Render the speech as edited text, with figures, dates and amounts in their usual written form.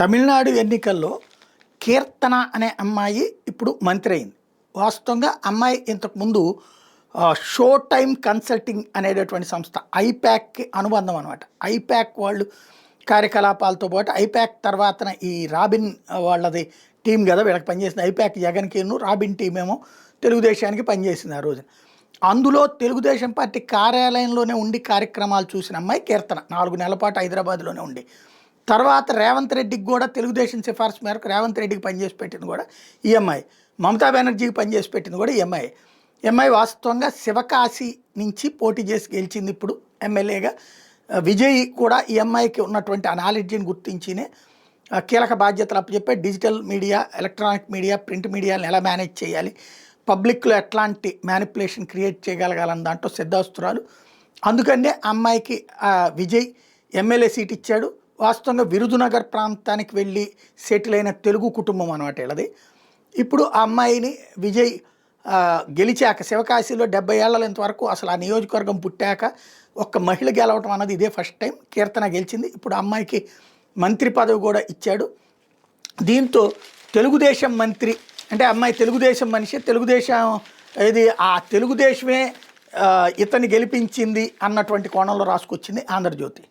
తమిళనాడు ఎన్నికల్లో కీర్తన అనే అమ్మాయి ఇప్పుడు మంత్రి అయింది. వాస్తవంగా అమ్మాయి ఇంతకుముందు షో టైమ్ కన్సల్టింగ్ అనేటటువంటి సంస్థ ఐప్యాక్కి అనుబంధం అనమాట. ఐప్యాక్ వాళ్ళు కార్యకలాపాలతో పాటు ఐప్యాక్ తర్వాతన ఈ రాబిన్ వాళ్ళది టీం కదా వీళ్ళకి పనిచేసింది. ఐప్యాక్ జగన్కిను, రాబిన్ టీం ఏమో తెలుగుదేశానికి పనిచేసింది ఆ రోజున. అందులో తెలుగుదేశం పార్టీ కార్యాలయంలోనే ఉండి కార్యక్రమాలు చూసిన అమ్మాయి కీర్తన 4 నెలల పాటు హైదరాబాద్లోనే ఉండి, తర్వాత రేవంత్ రెడ్డికి కూడా తెలుగుదేశం సిఫార్సు మేరకు రేవంత్ రెడ్డికి పనిచేసి పెట్టింది కూడా ఈ అమ్మాయి, మమతా బెనర్జీకి పనిచేసి పెట్టింది కూడా ఈ అమ్మాయి వాస్తవంగా శివకాశి నుంచి పోటీ చేసి గెలిచింది ఇప్పుడు ఎమ్మెల్యేగా. విజయ్ కూడా ఈ అమ్మాయికి ఉన్నటువంటి ఆ నాలెడ్జ్ని గుర్తించినే కీలక బాధ్యతలు అప్పచెప్పే digital media, electronic media, print మీడియాని ఎలా మేనేజ్ చేయాలి, పబ్లిక్లో ఎట్లాంటి మ్యానిపులేషన్ క్రియేట్ చేయగలగాలని దాంట్లో సిద్ధాస్తురాలు. అందుకనే అమ్మాయికి విజయ్ ఎమ్మెల్యే సీట్ ఇచ్చాడు. వాస్తవంగా విరుదునగర్ ప్రాంతానికి వెళ్ళి సెటిల్ అయిన తెలుగు కుటుంబం అనమాట వీళ్ళది. ఇప్పుడు ఆ అమ్మాయిని విజయ్ గెలిచాక శివకాశిలో 70 ఏళ్ల ఇంతవరకు అసలు ఆ నియోజకవర్గం పుట్టాక ఒక్క మహిళ గెలవటం అన్నది ఇదే ఫస్ట్ టైం. కీర్తన గెలిచింది. ఇప్పుడు అమ్మాయికి మంత్రి పదవి కూడా ఇచ్చాడు. దీంతో తెలుగుదేశం మంత్రి అంటే అమ్మాయి తెలుగుదేశం మనిషి, తెలుగుదేశం ఇది ఆ తెలుగుదేశమే ఇతన్ని గెలిపించింది అన్నటువంటి కోణంలో రాసుకొచ్చింది ఆంధ్రజ్యోతి.